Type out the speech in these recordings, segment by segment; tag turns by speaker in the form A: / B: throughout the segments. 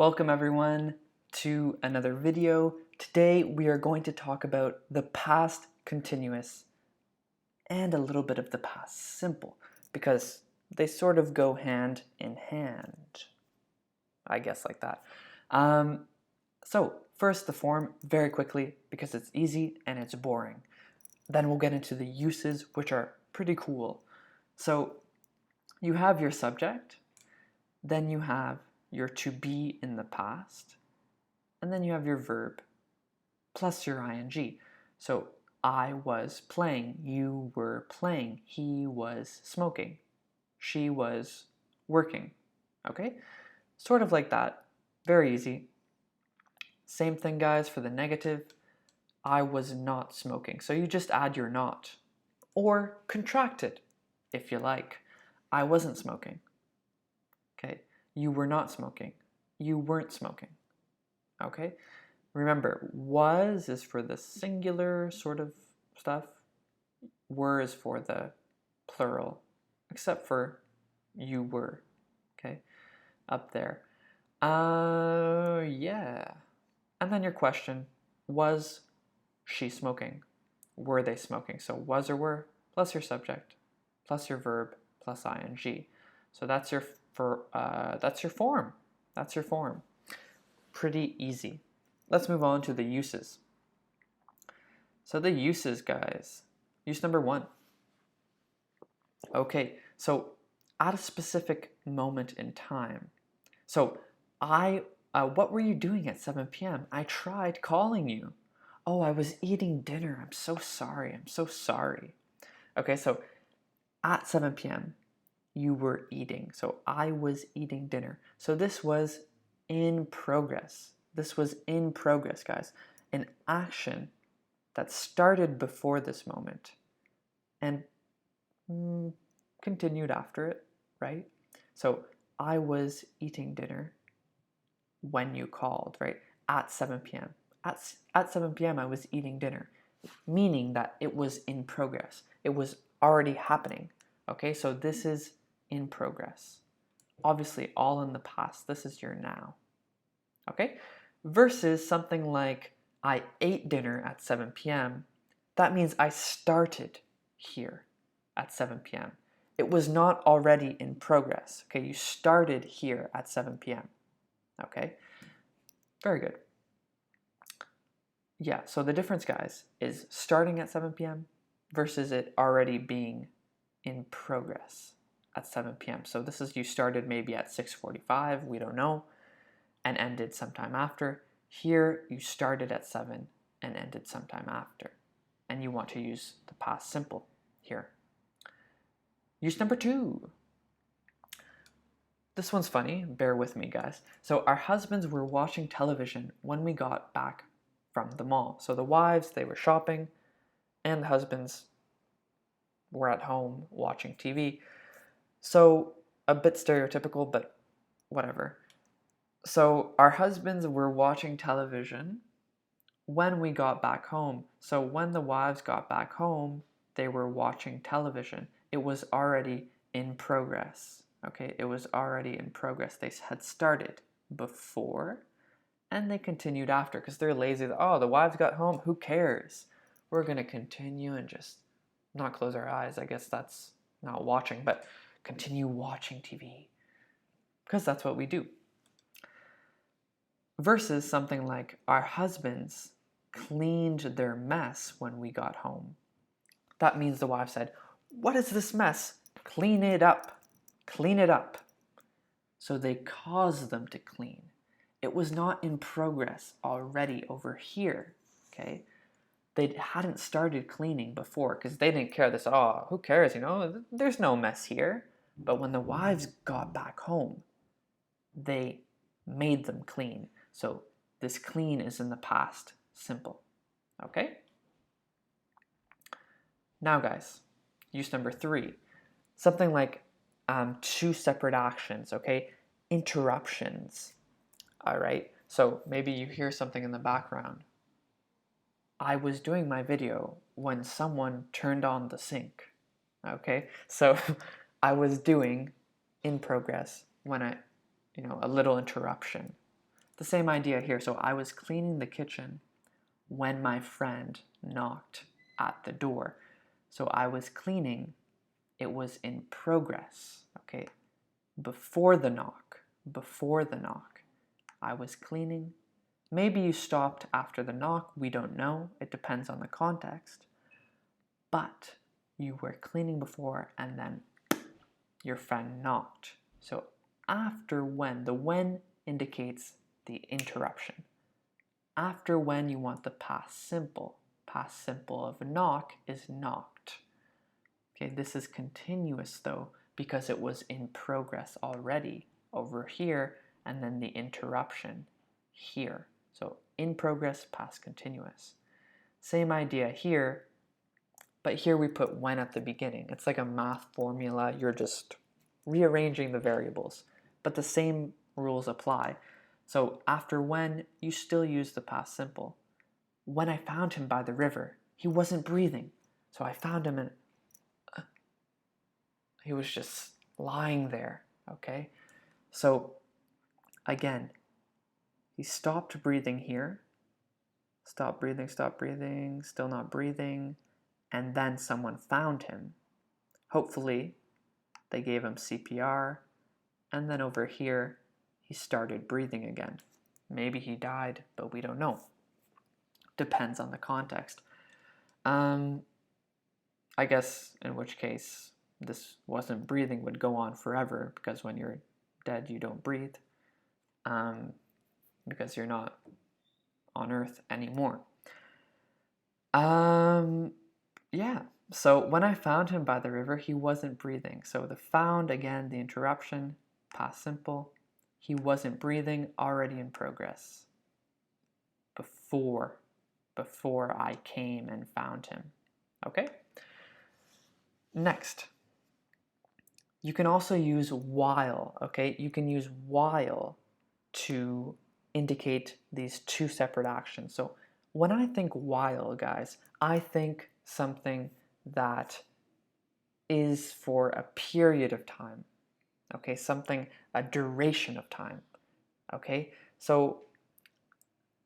A: Welcome everyone to another video. Today we are going to talk about the past continuous and a little bit of the past simple because they sort of go hand in hand, I guess like that. So first the form very quickly because it's easy and it's boring. Then we'll get into the uses, which are pretty cool. So you have your subject, then you have your to be in the past, and then you have your verb plus your ing. So I was playing, you were playing, he was smoking, she was working. Okay? Sort of like that. Very easy. Same thing, guys, for the negative. I was not smoking. So you just add your not. Or contract it, if you like. I wasn't smoking. Okay? You were not smoking. You weren't smoking. Okay? Remember, was is for the singular sort of stuff. Were is for the plural, except for you were. Okay? Up there. Yeah. And then your question, was she smoking? Were they smoking? So was or were, plus your subject, plus your verb, plus ing. So that's your form. That's your form. Pretty easy. Let's move on to the uses. So the uses, guys. Use number 1. Okay, so at a specific moment in time. So what were you doing at 7 p.m.? I tried calling you. Oh, I was eating dinner. I'm so sorry. I'm so sorry. Okay, so at 7 p.m., you were eating. So I was eating dinner. So this was in progress. This was in progress, guys. An action that started before this moment and continued after it, right? So I was eating dinner when you called, right? At 7 p.m. At 7 p.m. I was eating dinner, meaning that it was in progress. It was already happening. Okay, so this is in progress. Obviously, all in the past. This is your now. Okay, versus something like I ate dinner at 7 p.m. That means I started here at 7 p.m. It was not already in progress. Okay, you started here at 7 p.m. Okay, very good. Yeah, so the difference, guys, is starting at 7 p.m. versus it already being in progress at 7 p.m. So this is you started maybe at 6:45, we don't know, and ended sometime after. Here, you started at 7 and ended sometime after. And you want to use the past simple here. Use number 2. This one's funny, bear with me, guys. So our husbands were watching television when we got back from the mall. So the wives, they were shopping, and the husbands were at home watching TV. So a bit stereotypical, but whatever. So our husbands were watching television when we got back home. So when the wives got back home, they were watching television. It was already in progress. Okay, it was already in progress. They had started before and they continued after because they're lazy. Oh, the wives got home. Who cares? We're going to continue and just not close our eyes. I guess that's not watching, but continue watching TV because that's what we do. Versus something like our husbands cleaned their mess when we got home. That means the wife said, "What is this mess? Clean it up. Clean it up." So they caused them to clean. It was not in progress already over here, okay? They hadn't started cleaning before because they didn't care. This, oh, who cares, there's no mess here. But when the wives got back home, they made them clean. So this clean is in the past simple, okay? Now, guys, use number 3. Something like 2 separate actions, okay? Interruptions, all right? So maybe you hear something in the background. I was doing my video when someone turned on the sink, okay? So I was doing in progress when a little interruption. The same idea here. So I was cleaning the kitchen when my friend knocked at the door. So I was cleaning, it was in progress, okay? Before the knock, I was cleaning. Maybe you stopped after the knock, we don't know. It depends on the context. But you were cleaning before and then your friend knocked. So after when, the when indicates the interruption. After when you want the past simple. Past simple of knock is knocked. Okay, this is continuous though because it was in progress already over here and then the interruption here. So in progress, past continuous. Same idea here, but here we put when at the beginning. It's like a math formula. You're just rearranging the variables, but the same rules apply. So after when, you still use the past simple. When I found him by the river, he wasn't breathing. So I found him and he was just lying there, okay? So again, he stopped breathing here. Stop breathing, still not breathing. And then someone found him. Hopefully, they gave him CPR. And then over here, he started breathing again. Maybe he died, but we don't know. Depends on the context. I guess in which case, this wasn't breathing would go on forever because when you're dead, you don't breathe because you're not on Earth anymore. Yeah, so when I found him by the river, he wasn't breathing. So the found, again, the interruption, past simple. He wasn't breathing, already in progress. Before I came and found him. Okay? Next, you can also use while, okay? You can use while to indicate these two separate actions. So when I think while, guys, I think something that is for a period of time, okay? Something, a duration of time, okay? So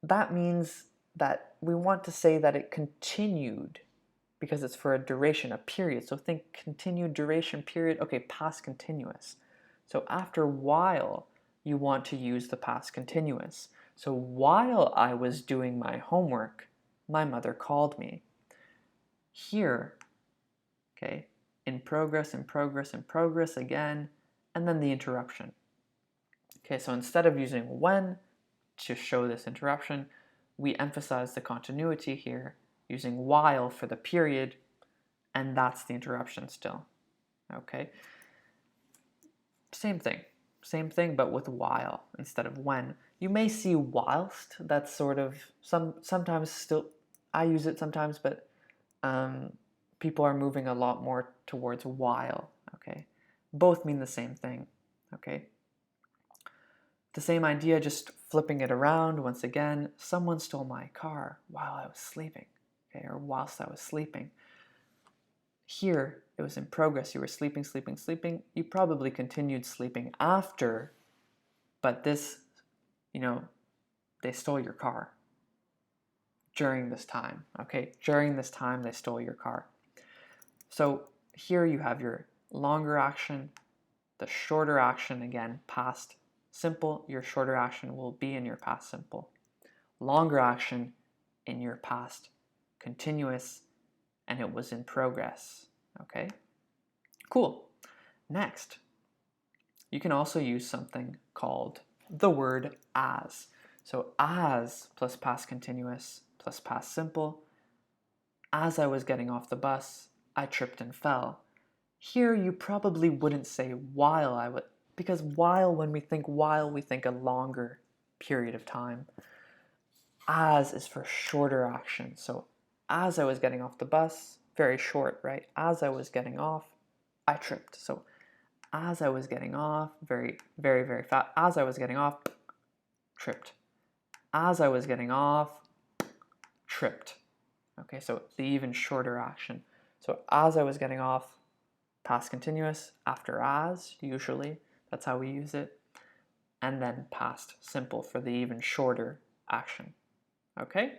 A: that means that we want to say that it continued because it's for a duration, a period. So think continued duration period, okay, past continuous. So after while, you want to use the past continuous. So while I was doing my homework, my mother called me. Here, okay, in progress again, and then the interruption. Okay, so instead of using when to show this interruption, we emphasize the continuity here, using while for the period, and that's the interruption still. Okay? Same thing, but with while instead of when. You may see whilst, that's sort of, sometimes still, I use it sometimes, but people are moving a lot more towards while, okay? Both mean the same thing, okay? The same idea, just flipping it around once again. Someone stole my car while I was sleeping, okay, or whilst I was sleeping. Here, it was in progress. You were sleeping. You probably continued sleeping after, but this, they stole your car during this time, okay? During this time, they stole your car. So here you have your longer action, the shorter action, again, past simple. Your shorter action will be in your past simple. Longer action in your past continuous, and it was in progress, okay? Cool. Next, you can also use something called the word as. So as plus past continuous plus past simple. As I was getting off the bus, I tripped and fell. Here you probably wouldn't say while I would, because while, when we think while, we think a longer period of time. As is for shorter action. So as I was getting off the bus, very short, right? As I was getting off, I tripped. So as I was getting off, very fast. As I was getting off, tripped. As I was getting off, tripped. Okay, so the even shorter action. So as I was getting off, past continuous, after as, usually. That's how we use it. and then past simple for the even shorter action. Okay?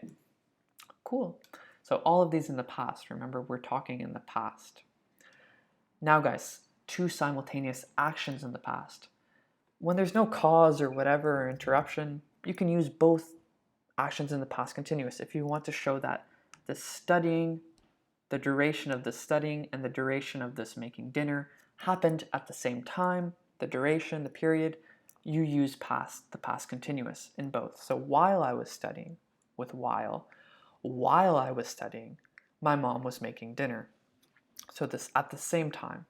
A: Cool. So all of these in the past. Remember, we're talking in the past. Now, guys, two simultaneous actions in the past. When there's no cause or whatever or interruption, you can use both actions in the past continuous if you want to show that the studying, the duration of the studying, and the duration of this making dinner happened at the same time. The duration, the period, you use the past continuous in both. So while I was studying, with while I was studying, my mom was making dinner. So this at the same time,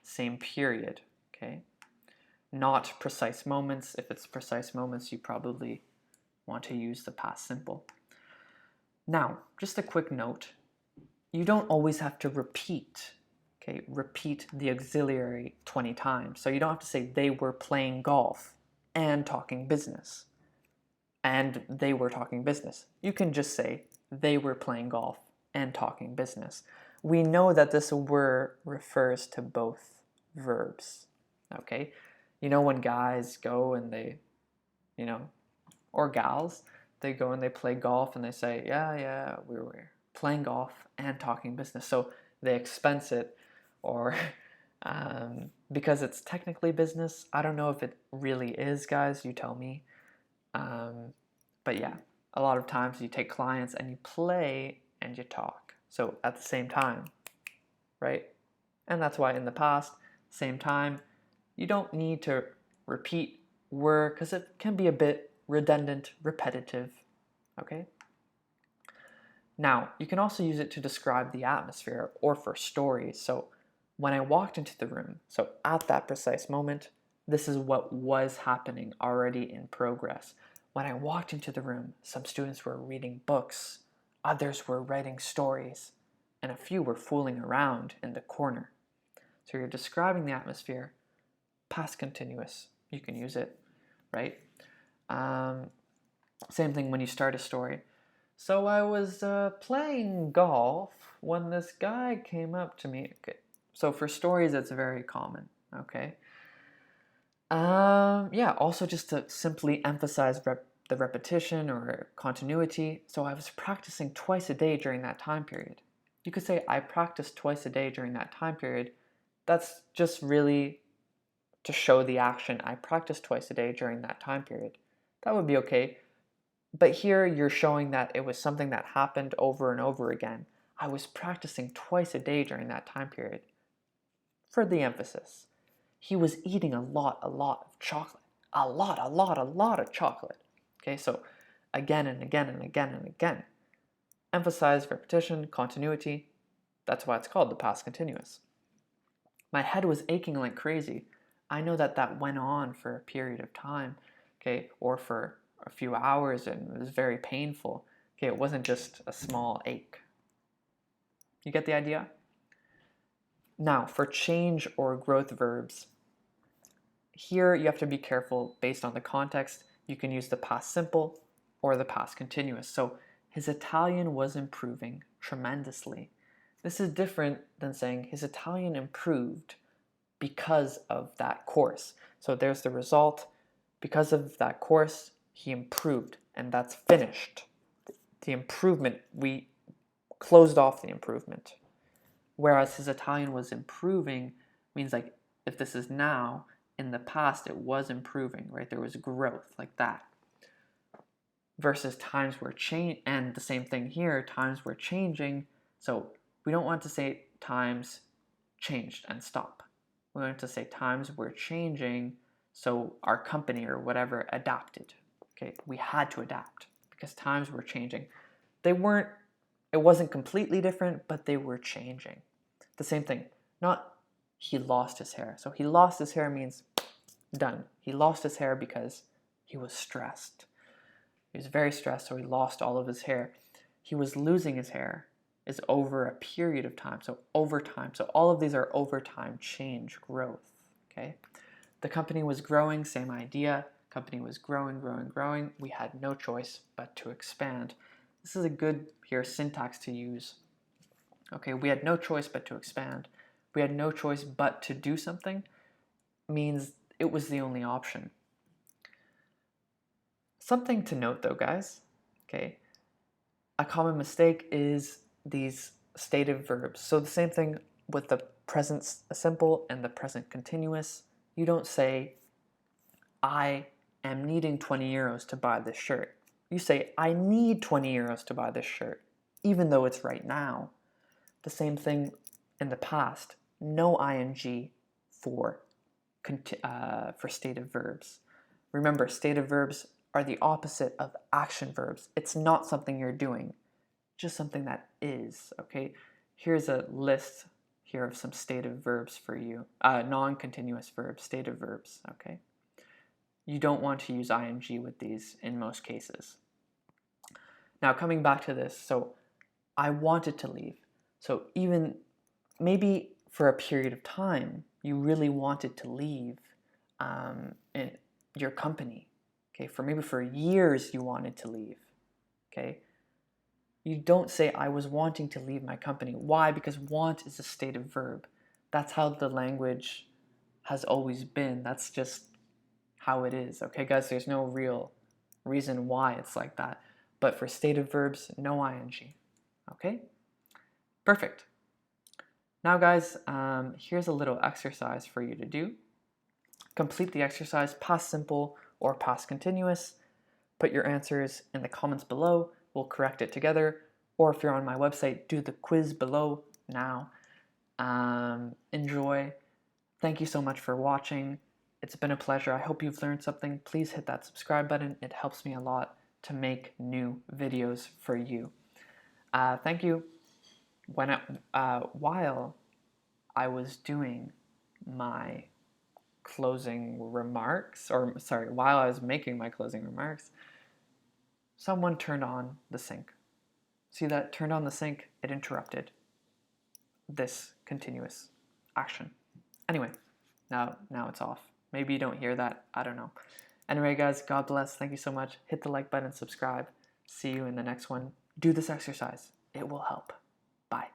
A: same period, okay? Not precise moments. If it's precise moments, you probably want to use the past simple. Now, just a quick note, you don't always have to repeat the auxiliary 20 times. So you don't have to say they were playing golf and talking business and they were talking business. You can just say they were playing golf and talking business. We know that this were refers to both verbs, okay? You know when guys go and they, or gals, they go and they play golf and they say, yeah, we were playing golf and talking business. So they expense it, or because it's technically business. I don't know if it really is, guys, you tell me. But yeah, a lot of times you take clients and you play and you talk. So at the same time, right? And that's why in the past, same time, you don't need to repeat were because it can be a bit redundant, repetitive, okay? Now, you can also use it to describe the atmosphere or for stories. So when I walked into the room, so at that precise moment, this is what was happening already in progress. When I walked into the room, some students were reading books, others were writing stories, and a few were fooling around in the corner. So you're describing the atmosphere, past continuous, you can use it, right? Same thing when you start a story. So I was playing golf when this guy came up to me. Okay. So for stories, it's very common, okay? Yeah, also just to simply emphasize the repetition or continuity. So I was practicing twice a day during that time period. You could say I practiced twice a day during that time period. That's just really to show the action. I practiced twice a day during that time period. That would be okay. But here you're showing that it was something that happened over and over again. I was practicing twice a day during that time period. For the emphasis. He was eating a lot of chocolate. A lot of chocolate. Okay, so again and again and again and again. Emphasize repetition, continuity. That's why it's called the past continuous. My head was aching like crazy. I know that went on for a period of time, okay, or for a few hours, and it was very painful. Okay, it wasn't just a small ache. You get the idea? Now, for change or growth verbs, here you have to be careful based on the context. You can use the past simple or the past continuous. So his Italian was improving tremendously. This is different than saying his Italian improved because of that course. So there's the result. Because of that course, he improved, and that's finished. The improvement, we closed off the improvement. Whereas his Italian was improving means like if this is now, in the past it was improving, right? There was growth like that. Versus times were change, and the same thing here, times were changing. So we don't want to say times changed and stop. We want to say times were changing, so our company or whatever adapted. Okay, we had to adapt because times were changing. It wasn't completely different, but they were changing. The same thing, not he lost his hair. So he lost his hair means done. He lost his hair because he was stressed. He was very stressed, so he lost all of his hair. He was losing his hair is over a period of time, so over time. So all of these are over time, change, growth, okay? The company was growing, same idea. Company was growing. We had no choice but to expand. This is a good here syntax to use. Okay, we had no choice but to expand. We had no choice but to do something means it was the only option. Something to note though, guys, okay, a common mistake is these stative verbs. So the same thing with the present simple and the present continuous. You don't say, I am needing 20 euros to buy this shirt. You say, I need 20 euros to buy this shirt, even though it's right now. The same thing in the past. No ing for stative verbs. Remember, stative verbs are the opposite of action verbs. It's not something you're doing, just something that is, okay? Here's a list here of some stative verbs for you. Non-continuous verbs, stative verbs, okay? You don't want to use ing with these in most cases. Now, coming back to this, so I wanted to leave. So even maybe for a period of time, you really wanted to leave in your company, okay? For years you wanted to leave, okay? You don't say, I was wanting to leave my company. Why? Because want is a stative verb. That's how the language has always been. That's just how it is, okay, guys? There's no real reason why it's like that. But for stative verbs, no ing, okay? Perfect. Now, guys, here's a little exercise for you to do. Complete the exercise, past simple or past continuous. Put your answers in the comments below. We'll correct it together. Or if you're on my website, do the quiz below now. Enjoy. Thank you so much for watching. It's been a pleasure. I hope you've learned something. Please hit that subscribe button. It helps me a lot to make new videos for you. Thank you. While I was doing my closing remarks, while I was making my closing remarks, someone turned on the sink. See that? Turned on the sink, it interrupted this continuous action. Anyway, now it's off. Maybe you don't hear that. I don't know. Anyway, guys, God bless. Thank you so much. Hit the like button, subscribe. See you in the next one. Do this exercise. It will help. Bye.